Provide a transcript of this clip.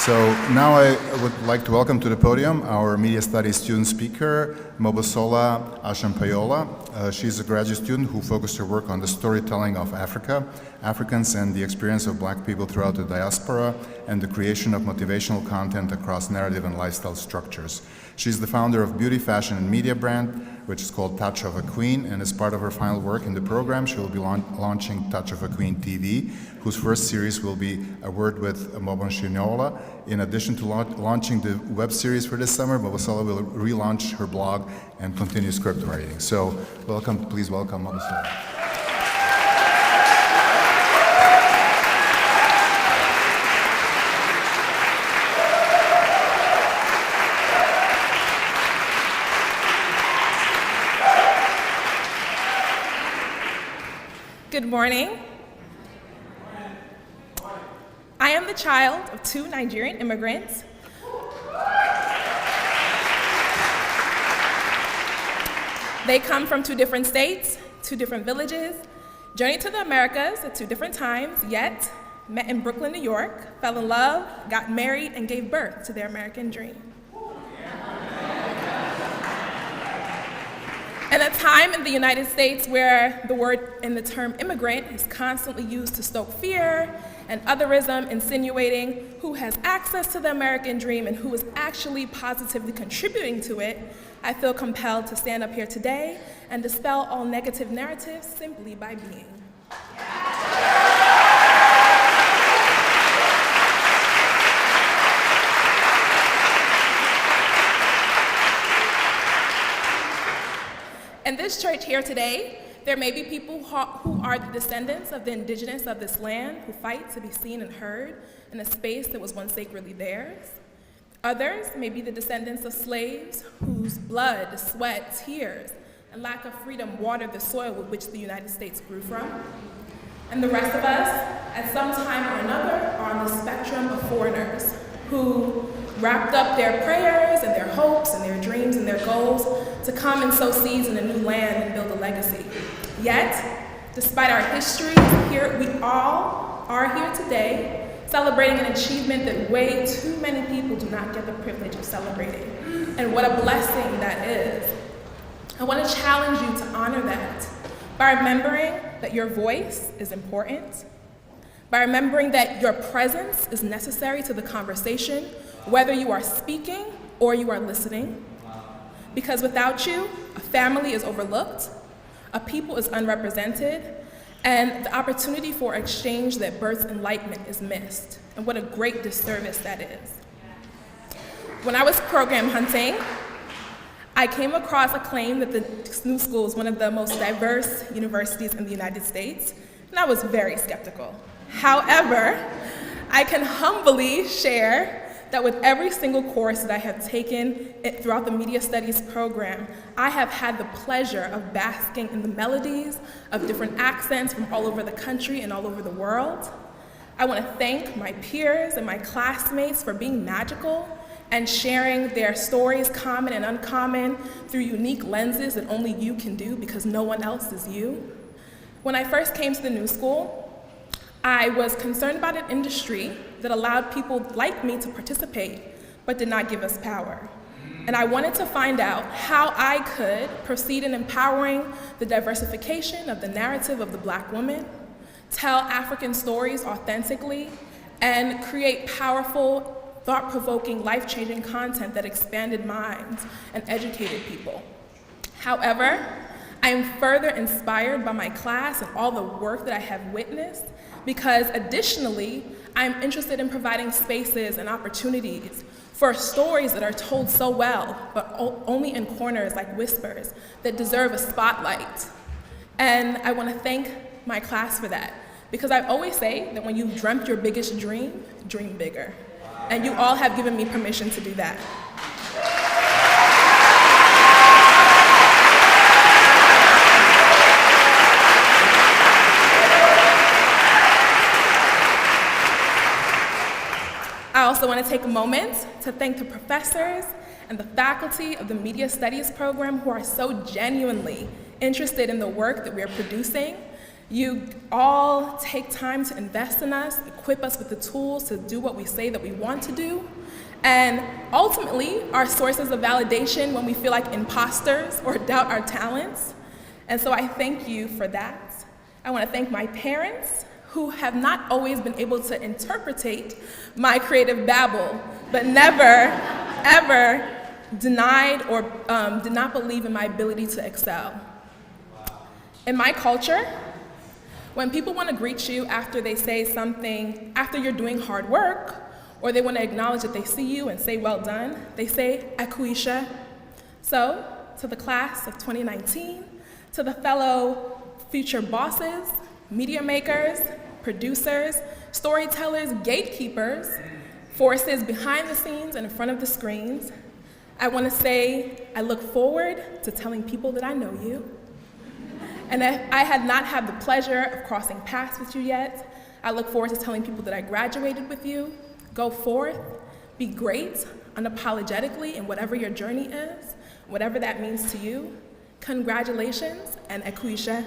So now I would like to welcome to the podium our media studies student speaker, Mobosola Asanpaola. She's a graduate student who focused her work on the storytelling of Africa, Africans, and the experience of Black people throughout the diaspora, and the creation of motivational content across narrative and lifestyle structures. She's the founder of beauty, fashion, and media brand, which is called Touch of a Queen, and as part of her final work in the program, she will be launching Touch of a Queen TV, whose first series will be A Word with Mobosinuola. In addition to launching the web series for this summer, Mobosola will relaunch her blog and continue script writing. So please welcome Mobosola. Good morning. I am the child of two Nigerian immigrants. They come from two different states, two different villages, journeyed to the Americas at two different times, yet met in Brooklyn, New York, fell in love, got married, and gave birth to their American dream. In a time in the United States where the word and the term immigrant is constantly used to stoke fear and otherism, insinuating who has access to the American dream and who is actually positively contributing to it, I feel compelled to stand up here today and dispel all negative narratives simply by being. In this church here today, there may be people who are the descendants of the indigenous of this land who fight to be seen and heard in a space that was once sacredly theirs. Others may be the descendants of slaves whose blood, sweat, tears, and lack of freedom watered the soil with which the United States grew from. And the rest of us, at some time or another, are on the spectrum of foreigners who wrapped up their prayers and their hopes and their dreams and their goals to come and sow seeds in a new land and build a legacy. Yet, despite our histories, here we all are here today celebrating an achievement that way too many people do not get the privilege of celebrating. And what a blessing that is. I want to challenge you to honor that by remembering that your voice is important, by remembering that your presence is necessary to the conversation, whether you are speaking or you are listening. Because without you, a family is overlooked, a people is unrepresented, and the opportunity for exchange that births enlightenment is missed. And what a great disservice that is. When I was program hunting, I came across a claim that the new school is one of the most diverse universities in the United States, and I was very skeptical. However, I can humbly share that with every single course that I have taken throughout the media studies program, I have had the pleasure of basking in the melodies of different accents from all over the country and all over the world. I want to thank my peers and my classmates for being magical and sharing their stories, common and uncommon, through unique lenses that only you can do because no one else is you. When I first came to the new school, I was concerned about an industry that allowed people like me to participate, but did not give us power. And I wanted to find out how I could proceed in empowering the diversification of the narrative of the Black woman, tell African stories authentically, and create powerful, thought-provoking, life-changing content that expanded minds and educated people. However, I am further inspired by my class and all the work that I have witnessed, because additionally, I'm interested in providing spaces and opportunities for stories that are told so well, but only in corners like whispers, that deserve a spotlight. And I want to thank my class for that, because I always say that when you've dreamt your biggest dream, dream bigger. And you all have given me permission to do that. I also want to take a moment to thank the professors and the faculty of the Media Studies program who are so genuinely interested in the work that we are producing You all take time to invest in us, equip us with the tools to do what we say that we want to do, and ultimately are sources of validation when we feel like imposters or doubt our talents. And so I thank you for that. I want to thank my parents, who have not always been able to interpretate my creative babble, but never, ever denied or did not believe in my ability to excel. In my culture, when people want to greet you after they say something, after you're doing hard work, or they want to acknowledge that they see you and say, well done, they say, akuisha. So, to the class of 2019, to the fellow future bosses, media makers, producers, storytellers, gatekeepers, forces behind the scenes and in front of the screens, I want to say I look forward to telling people that I know you. And if I had not had the pleasure of crossing paths with you yet, I look forward to telling people that I graduated with you. Go forth, be great, unapologetically in whatever your journey is, whatever that means to you. Congratulations and akuisha.